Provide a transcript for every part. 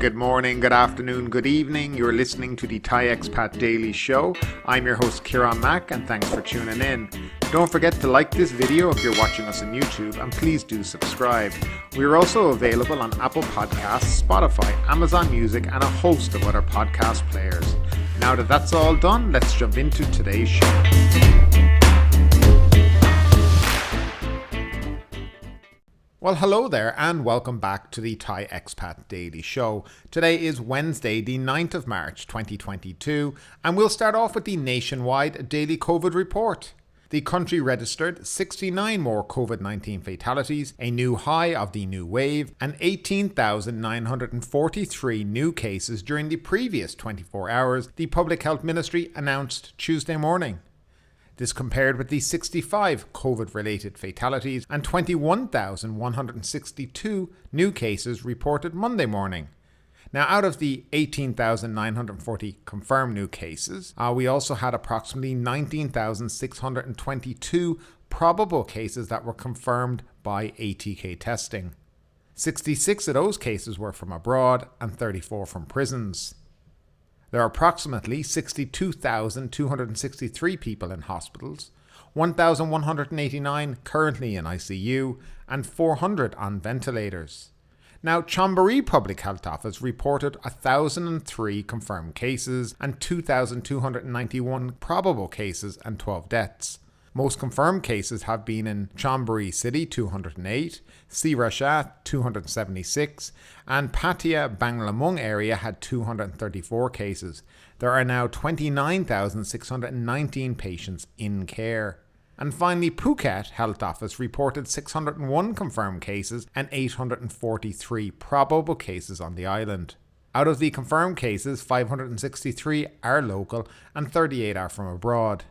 good morning, good afternoon, good evening. You're listening to the Thai Expat Daily Show. I'm your host Kieran Mack and thanks for tuning in. Don't forget to like this video if you're watching us on YouTube and please do subscribe. We're also available on Apple Podcasts, Spotify, Amazon Music and a host of other podcast players. Now that that's all done, let's jump into today's show. Well, hello there and welcome back to the Thai Expat Daily Show. Today is Wednesday, the 9th of March 2022, and we'll start off with the nationwide daily COVID report. The country registered 69 more COVID-19 fatalities, a new high of the new wave, and 18,943 new cases during the previous 24 hours, the Public Health Ministry announced Tuesday morning. This compared with the 65 COVID-related fatalities and 21,162 new cases reported Monday morning. Now, out of the 18,940 confirmed new cases, we also had approximately 19,622 probable cases that were confirmed by ATK testing. 66 of those cases were from abroad and 34 from prisons. There are approximately 62,263 people in hospitals, 1,189 currently in ICU, and 400 on ventilators. Now, Chonburi Public Health Office reported 1,003 confirmed cases and 2,291 probable cases and 12 deaths. Most confirmed cases have been in Chonburi City 208, Sirashat 276, and Pattaya Banglamung area had 234 cases. There are now 29,619 patients in care. And finally, Phuket Health Office reported 601 confirmed cases and 843 probable cases on the island. Out of the confirmed cases, 563 are local and 38 are from abroad.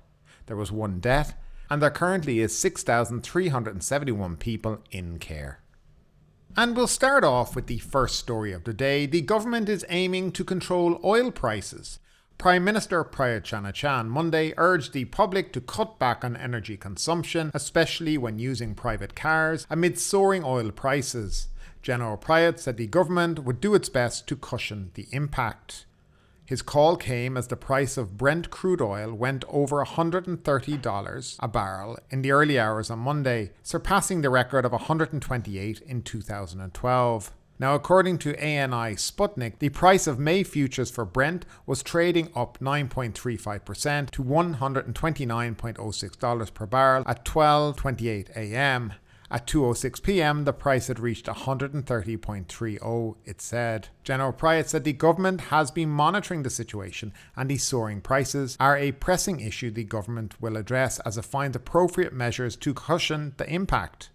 There was one death, and there currently is 6,371 people in care. And we'll start off with the first story of the day. The government is aiming to control oil prices. Prime Minister Prayut Chan-o-cha Monday urged the public to cut back on energy consumption, especially when using private cars, amid soaring oil prices. General Prayut said the government would do its best to cushion the impact. His call came as the price of Brent crude oil went over $130 a barrel in the early hours on Monday, surpassing the record of $128 in 2012. Now, according to ANI Sputnik, the price of May futures for Brent was trading up 9.35% to $129.06 per barrel at 12:28 a.m. At 2:06 p.m, the price had reached $130.30, it said. General Prayut said the government has been monitoring the situation and the soaring prices are a pressing issue the government will address as it finds appropriate measures to cushion the impact.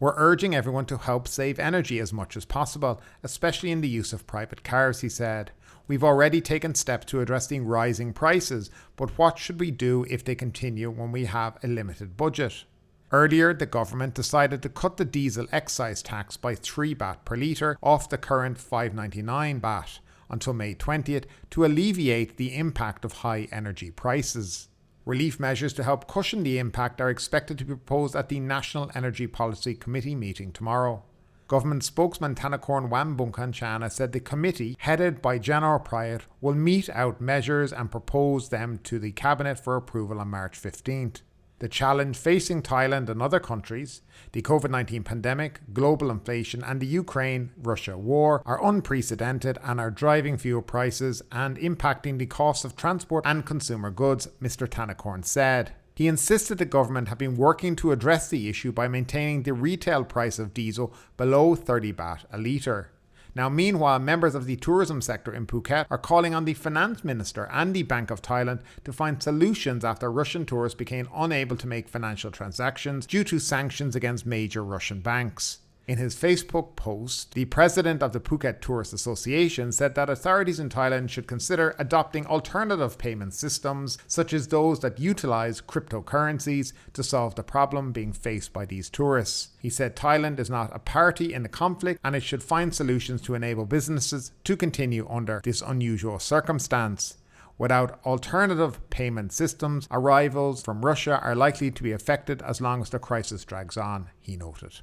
We're urging everyone to help save energy as much as possible, especially in the use of private cars, he said. We've already taken steps to address the rising prices, but what should we do if they continue when we have a limited budget? Earlier, the government decided to cut the diesel excise tax by 3 baht per litre off the current 5.99 baht until May 20th to alleviate the impact of high energy prices. Relief measures to help cushion the impact are expected to be proposed at the National Energy Policy Committee meeting tomorrow. Government spokesman Thanakorn Wambunkanchana said the committee, headed by General Prayut, will mete out measures and propose them to the Cabinet for approval on March 15th. The challenge facing Thailand and other countries, the COVID-19 pandemic, global inflation and the Ukraine-Russia war are unprecedented and are driving fuel prices and impacting the cost of transport and consumer goods, Mr. Thanakorn said. He insisted the government have been working to address the issue by maintaining the retail price of diesel below 30 baht a litre. Now, meanwhile, members of the tourism sector in Phuket are calling on the Finance Minister and the Bank of Thailand to find solutions after Russian tourists became unable to make financial transactions due to sanctions against major Russian banks. In his Facebook post, the president of the Phuket Tourist Association said that authorities in Thailand should consider adopting alternative payment systems, such as those that utilize cryptocurrencies, to solve the problem being faced by these tourists. He said Thailand is not a party in the conflict and it should find solutions to enable businesses to continue under this unusual circumstance. Without alternative payment systems, arrivals from Russia are likely to be affected as long as the crisis drags on, he noted.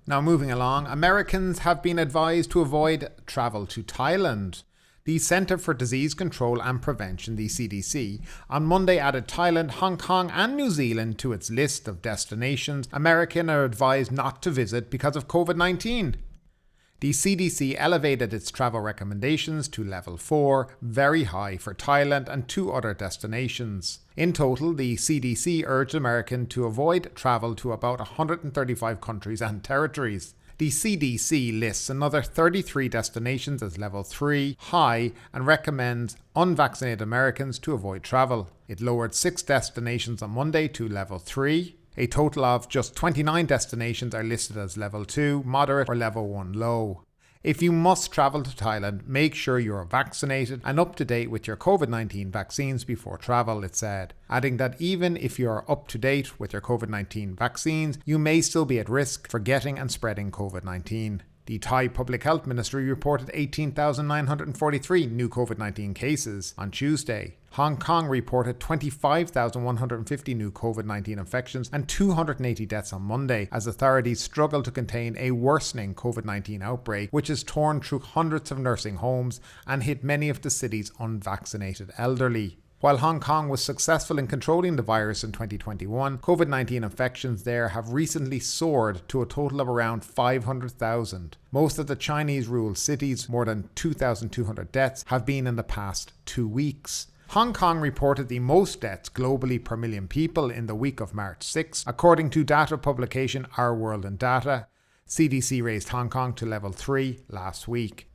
Now moving along, Americans have been advised to avoid travel to Thailand. The Centre for Disease Control and Prevention, the CDC, on Monday added Thailand, Hong Kong and New Zealand to its list of destinations Americans are advised not to visit because of COVID-19. The CDC elevated its travel recommendations to level 4, very high for Thailand and 2 other destinations. In total, the CDC urged Americans to avoid travel to about 135 countries and territories. The CDC lists another 33 destinations as level 3, high, and recommends unvaccinated Americans to avoid travel. It lowered 6 destinations on Monday to level 3. A total of just 29 destinations are listed as level 2, moderate, or level 1, low. If you must travel to Thailand, make sure you are vaccinated and up to date with your COVID-19 vaccines before travel, it said, adding that even if you are up to date with your COVID-19 vaccines, you may still be at risk for getting and spreading COVID-19. The Thai Public Health Ministry reported 18,943 new COVID-19 cases on Tuesday. Hong Kong reported 25,150 new COVID-19 infections and 280 deaths on Monday as authorities struggle to contain a worsening COVID-19 outbreak which has torn through hundreds of nursing homes and hit many of the city's unvaccinated elderly. While Hong Kong was successful in controlling the virus in 2021, COVID-19 infections there have recently soared to a total of around 500,000. Most of the Chinese-ruled cities, more than 2,200 deaths, have been in the past 2 weeks. Hong Kong reported the most deaths globally per million people in the week of March 6, according to data publication Our World in Data. CDC raised Hong Kong to level 3 last week.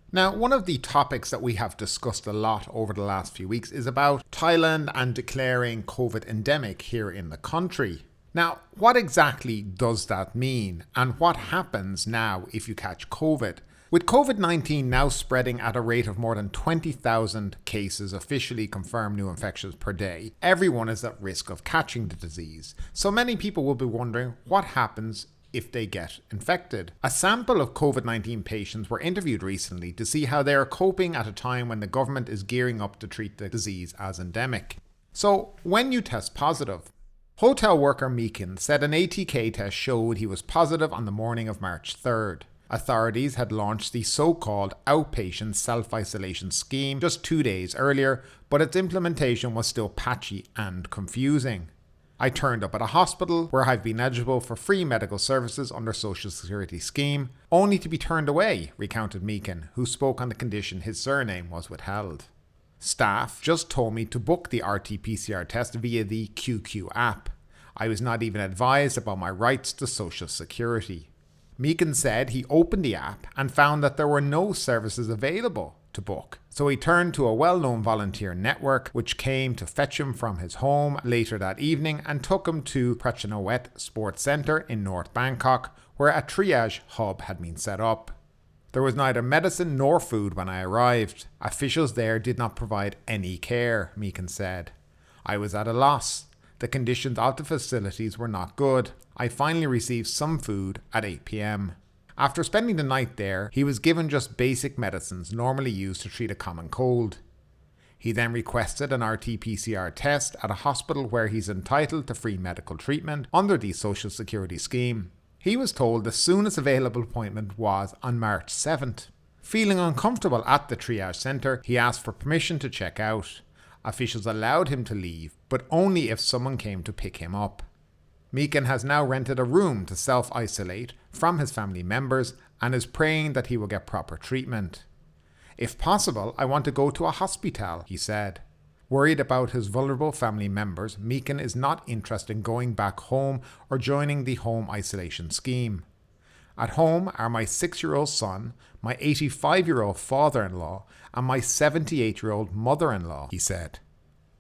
Now, one of the topics that we have discussed a lot over the last few weeks is about Thailand and declaring COVID endemic here in the country. Now, what exactly does that mean? And what happens now if you catch COVID? With COVID-19 now spreading at a rate of more than 20,000 cases officially confirmed new infections per day, everyone is at risk of catching the disease. So many people will be wondering what happens if they get infected. A sample of COVID-19 patients were interviewed recently to see how they are coping at a time when the government is gearing up to treat the disease as endemic. So, when you test positive, hotel worker Meekin said an ATK test showed he was positive on the morning of March 3rd. Authorities had launched the so-called outpatient self-isolation scheme just 2 days earlier, but its implementation was still patchy and confusing. I turned up at a hospital where I've been eligible for free medical services under Social Security scheme, only to be turned away, recounted Meekin, who spoke on the condition his surname was withheld. Staff just told me to book the RT-PCR test via the QQ app. I was not even advised about my rights to Social Security. Meekin said he opened the app and found that there were no services available to book. So he turned to a well-known volunteer network which came to fetch him from his home later that evening and took him to Prachanawet Sports Centre in North Bangkok, where a triage hub had been set up. There was neither medicine nor food when I arrived. Officials there did not provide any care, Meekin said. I was at a loss. The conditions of the facilities were not good. I finally received some food at 8 p.m. After spending the night there, he was given just basic medicines normally used to treat a common cold. He then requested an RT-PCR test at a hospital where he's entitled to free medical treatment under the Social Security scheme. He was told the soonest available appointment was on March 7th. Feeling uncomfortable at the triage centre, he asked for permission to check out. Officials allowed him to leave, but only if someone came to pick him up. Meekin has now rented a room to self-isolate from his family members and is praying that he will get proper treatment. If possible, I want to go to a hospital, he said. Worried about his vulnerable family members, Meekin is not interested in going back home or joining the home isolation scheme. At home are my 6-year-old son, my 85-year-old father-in-law, and my 78-year-old mother-in-law, he said.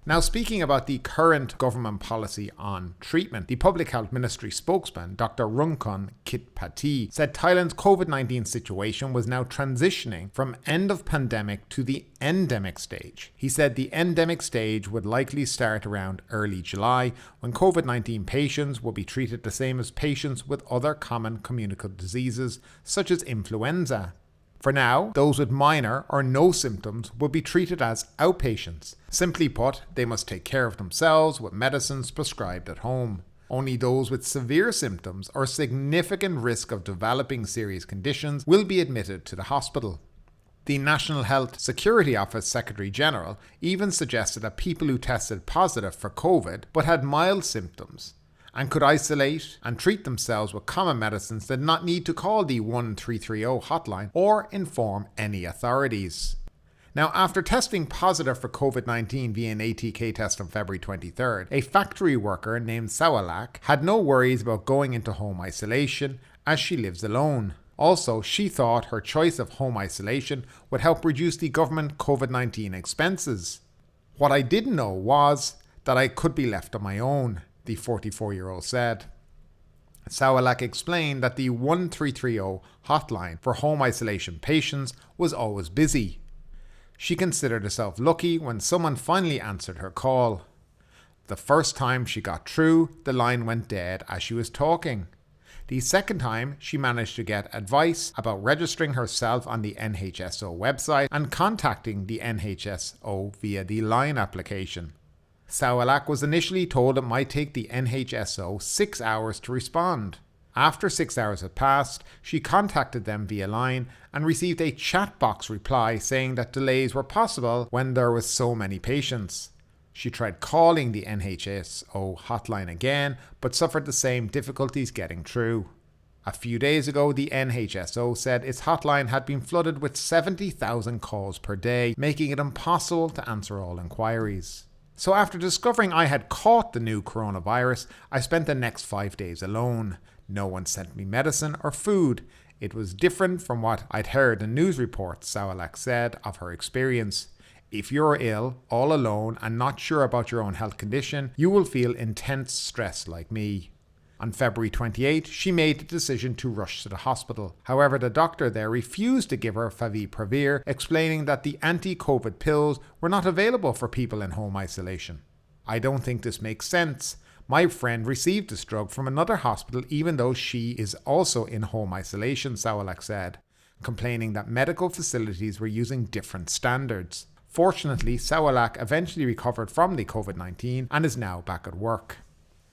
Now, speaking about the current government policy on treatment, the Public Health Ministry spokesman, Dr. Rungkun Kitpati, said Thailand's COVID-19 situation was now transitioning from end of pandemic to the endemic stage. He said the endemic stage would likely start around early July, when COVID-19 patients will be treated the same as patients with other common communicable diseases, such as influenza. For now, those with minor or no symptoms will be treated as outpatients. Simply put, they must take care of themselves with medicines prescribed at home. Only those with severe symptoms or significant risk of developing serious conditions will be admitted to the hospital. The National Health Security Office Secretary General even suggested that people who tested positive for COVID but had mild symptoms and could isolate and treat themselves with common medicines did not need to call the 1330 hotline or inform any authorities. Now, after testing positive for COVID-19 via an ATK test on February 23rd, a factory worker named Sawalak had no worries about going into home isolation as she lives alone. Also, she thought her choice of home isolation would help reduce the government COVID-19 expenses. What I didn't know was that I could be left on my own, the 44-year-old said. Sawalak explained that the 1330 hotline for home isolation patients was always busy. She considered herself lucky when someone finally answered her call. The first time she got through, the line went dead as she was talking. The second time, she managed to get advice about registering herself on the NHSO website and contacting the NHSO via the Line application. Sawalak was initially told it might take the NHSO 6 hours to respond. After 6 hours had passed, she contacted them via Line and received a chat box reply saying that delays were possible when there was so many patients. She tried calling the NHSO hotline again, but suffered the same difficulties getting through. A few days ago, the NHSO said its hotline had been flooded with 70,000 calls per day, making it impossible to answer all inquiries. So after discovering I had caught the new coronavirus, I spent the next 5 days alone. No one sent me medicine or food. It was different from what I'd heard in news reports, Sawalak said of her experience. If you're ill, all alone, and not sure about your own health condition, you will feel intense stress like me. On February 28, she made the decision to rush to the hospital. However, the doctor there refused to give her favipiravir, explaining that the anti-COVID pills were not available for people in home isolation. I don't think this makes sense. My friend received this drug from another hospital even though she is also in home isolation, Sawalak said, complaining that medical facilities were using different standards. Fortunately, Sawalak eventually recovered from the COVID-19 and is now back at work.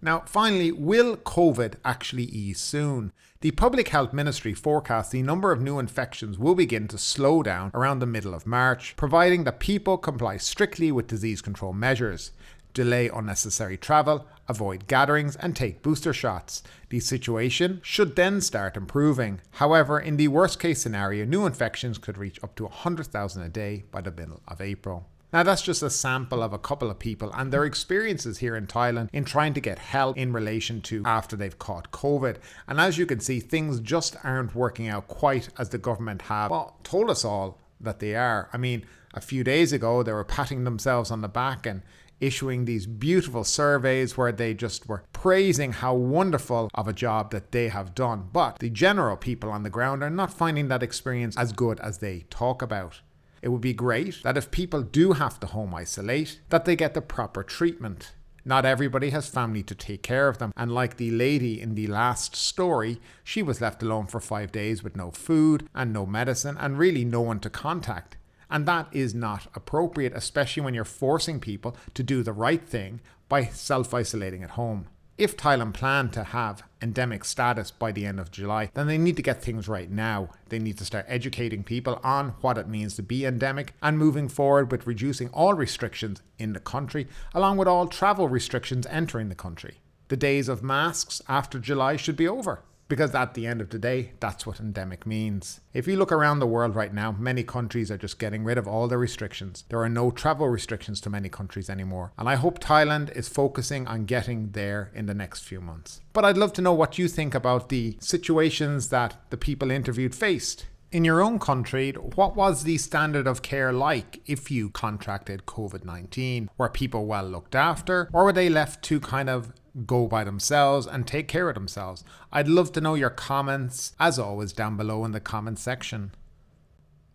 Now, finally, will COVID actually ease soon? The Public Health Ministry forecasts the number of new infections will begin to slow down around the middle of March, providing that people comply strictly with disease control measures, delay unnecessary travel, avoid gatherings, and take booster shots. The situation should then start improving. However, in the worst case scenario, new infections could reach up to 100,000 a day by the middle of April. Now, that's just a sample of a couple of people and their experiences here in Thailand in trying to get help in relation to after they've caught COVID. And as you can see, things just aren't working out quite as the government have told us all that they are. I mean, a few days ago, they were patting themselves on the back and issuing these beautiful surveys where they just were praising how wonderful of a job that they have done. But the general people on the ground are not finding that experience as good as they talk about. It would be great that if people do have to home isolate, that they get the proper treatment. Not everybody has family to take care of them, and like the lady in the last story, she was left alone for 5 days with no food and no medicine and really no one to contact. And that is not appropriate, especially when you're forcing people to do the right thing by self-isolating at home. If Thailand plan to have endemic status by the end of July, then they need to get things right now. They need to start educating people on what it means to be endemic and moving forward with reducing all restrictions in the country, along with all travel restrictions entering the country. The days of masks after July should be over, because at the end of the day, that's what endemic means. If you look around the world right now, many countries are just getting rid of all their restrictions. There are no travel restrictions to many countries anymore. And I hope Thailand is focusing on getting there in the next few months. But I'd love to know what you think about the situations that the people interviewed faced. In your own country, what was the standard of care like if you contracted COVID-19? Were people well looked after, or were they left to kind of go by themselves and take care of themselves? I'd love to know your comments, as always, down below in the comment section.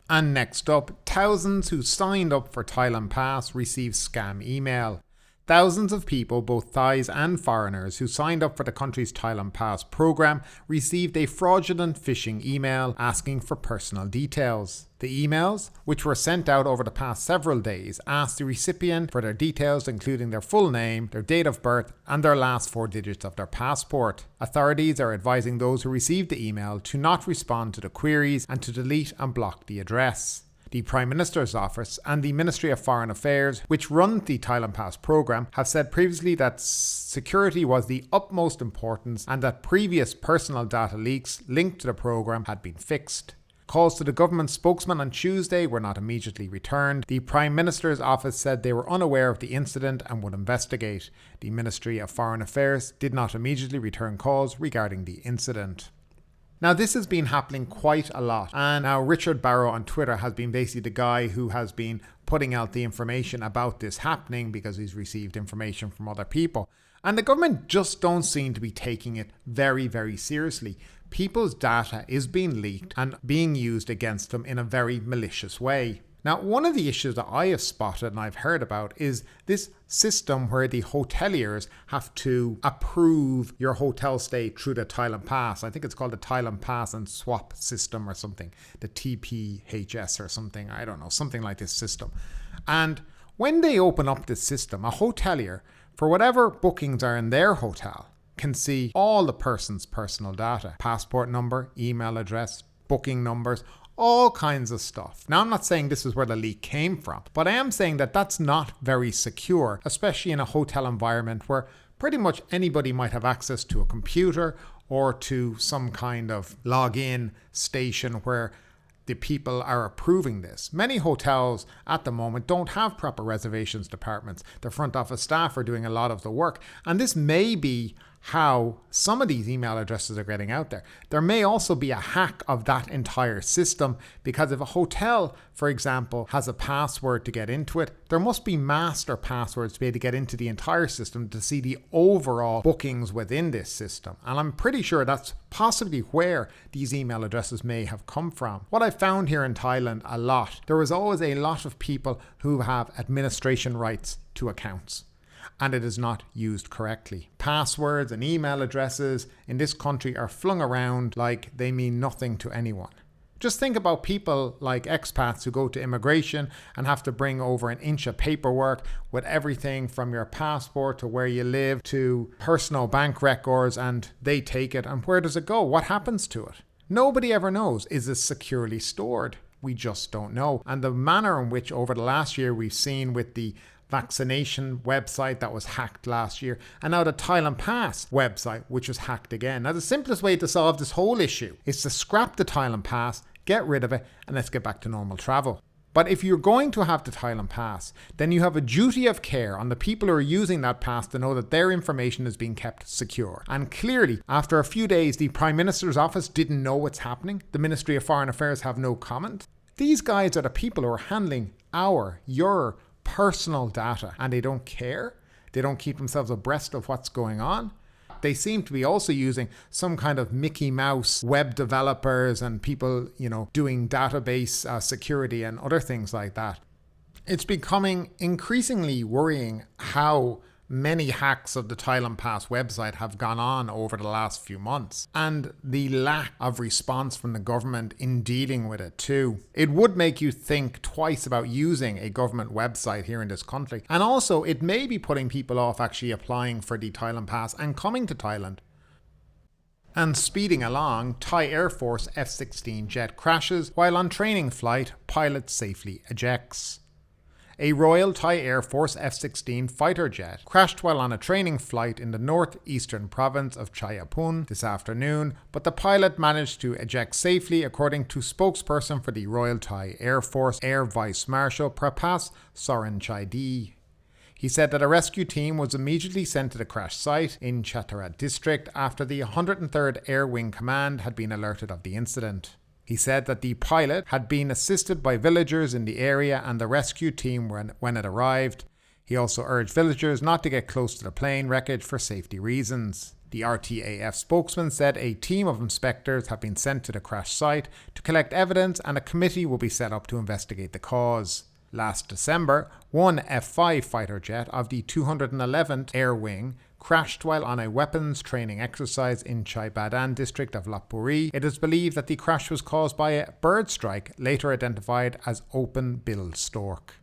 And next up, thousands who signed up for Thailand Pass received scam email. Thousands of people, both Thais and foreigners, who signed up for the country's Thailand Pass program received a fraudulent phishing email asking for personal details. The emails, which were sent out over the past several days, asked the recipient for their details, including their full name, their date of birth, and their last 4 digits of their passport. Authorities are advising those who received the email to not respond to the queries and to delete and block the address. The Prime Minister's Office and the Ministry of Foreign Affairs, which run the Thailand Pass program, have said previously that security was the utmost importance and that previous personal data leaks linked to the program had been fixed. Calls to the government spokesman on Tuesday were not immediately returned. The Prime Minister's Office said they were unaware of the incident and would investigate. The Ministry of Foreign Affairs did not immediately return calls regarding the incident. Now, this has been happening quite a lot, and now Richard Barrow on Twitter has been basically the guy who has been putting out the information about this happening because he's received information from other people. And the government just don't seem to be taking it very, very seriously. People's data is being leaked and being used against them in a very malicious way. Now, one of the issues that I have spotted and I've heard about is this system where the hoteliers have to approve your hotel stay through the Thailand Pass. I think it's called the Thailand Pass and Swap system or something, the TPHS or something, I don't know, something like this system. And when they open up this system, a hotelier, for whatever bookings are in their hotel, can see all the person's personal data, passport number, email address, booking numbers, all kinds of stuff. Now, I'm not saying this is where the leak came from, but I am saying that that's not very secure, especially in a hotel environment where pretty much anybody might have access to a computer or to some kind of login station where the people are approving this. Many hotels at the moment don't have proper reservations departments. The front office staff are doing a lot of the work, and this may be how some of these email addresses are getting out there. There may also be a hack of that entire system, because if a hotel, for example, has a password to get into it, there must be master passwords to be able to get into the entire system to see the overall bookings within this system. And I'm pretty sure that's possibly where these email addresses may have come from. What I found here in Thailand a lot, there was always a lot of people who have administration rights to accounts, and it is not used correctly. Passwords and email addresses in this country are flung around like they mean nothing to anyone. Just think about people like expats who go to immigration and have to bring over an inch of paperwork with everything from your passport to where you live to personal bank records, and they take it, and where does it go? What happens to it? Nobody ever knows. Is it securely stored? We just don't know. And the manner in which over the last year we've seen with the vaccination website that was hacked last year, and now the Thailand Pass website, which was hacked again. Now, the simplest way to solve this whole issue is to scrap the Thailand Pass, get rid of it, and let's get back to normal travel. But if you're going to have the Thailand Pass, then you have a duty of care on the people who are using that pass to know that their information is being kept secure. And clearly, after a few days, the Prime Minister's Office didn't know what's happening. The Ministry of Foreign Affairs have no comment. These guys are the people who are handling your personal data, and they don't care. They don't keep themselves abreast of what's going on. They seem to be also using some kind of Mickey Mouse web developers and people, doing database security and other things like that. It's becoming increasingly worrying how many hacks of the Thailand Pass website have gone on over the last few months, and the lack of response from the government in dealing with it too. It would make you think twice about using a government website here in this country, and also it may be putting people off actually applying for the Thailand Pass and coming to Thailand. And speeding along, Thai Air Force F16 jet crashes while on training flight, pilot safely ejects. A Royal Thai Air Force F16 fighter jet crashed while on a training flight in the northeastern province of Chaiyaphum this afternoon, but the pilot managed to eject safely, according to spokesperson for the Royal Thai Air Force, Air Vice Marshal Prapas Soranchaidi. He said that a rescue team was immediately sent to the crash site in Chatara district after the 103rd Air Wing Command had been alerted of the incident. He said that the pilot had been assisted by villagers in the area and the rescue team when it arrived. He also urged villagers not to get close to the plane wreckage for safety reasons. The RTAF spokesman said a team of inspectors have been sent to the crash site to collect evidence, and a committee will be set up to investigate the cause. Last December, one F-5 fighter jet of the 211th Air Wing crashed while on a weapons training exercise in Chaibadan district of Lopburi. It is believed that the crash was caused by a bird strike, later identified as open-billed stork.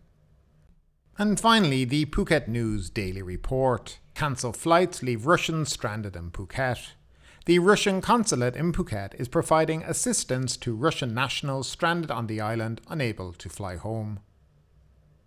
And finally, the Phuket News Daily Report. Cancel flights leave Russians stranded in Phuket. The Russian consulate in Phuket is providing assistance to Russian nationals stranded on the island unable to fly home.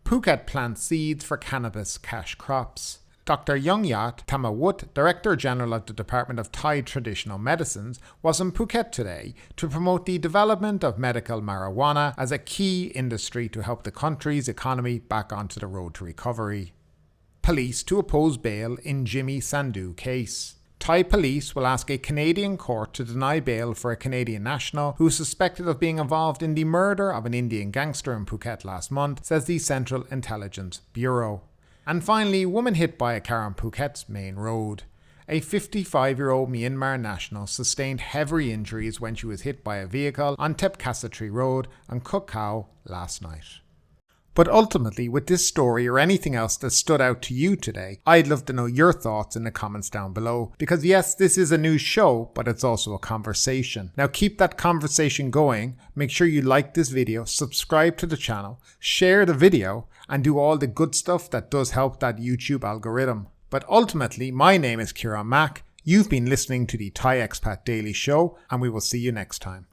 Phuket plants seeds for cannabis cash crops. Dr. Yongyat Tamawut, Director General of the Department of Thai Traditional Medicines, was in Phuket today to promote the development of medical marijuana as a key industry to help the country's economy back onto the road to recovery. Police to oppose bail in Jimmy Sandhu case. Thai police will ask a Canadian court to deny bail for a Canadian national who is suspected of being involved in the murder of an Indian gangster in Phuket last month, says the Central Intelligence Bureau. And finally, woman hit by a car on Phuket's main road. A 55-year-old Myanmar national sustained heavy injuries when she was hit by a vehicle on Tep Kasatri Road on Koh Khao last night. But ultimately, with this story or anything else that stood out to you today, I'd love to know your thoughts in the comments down below. Because yes, this is a news show, but it's also a conversation. Now keep that conversation going. Make sure you like this video, subscribe to the channel, share the video, and do all the good stuff that does help that YouTube algorithm. But ultimately, my name is Kieran Mack. You've been listening to the Thai Expat Daily Show, and we will see you next time.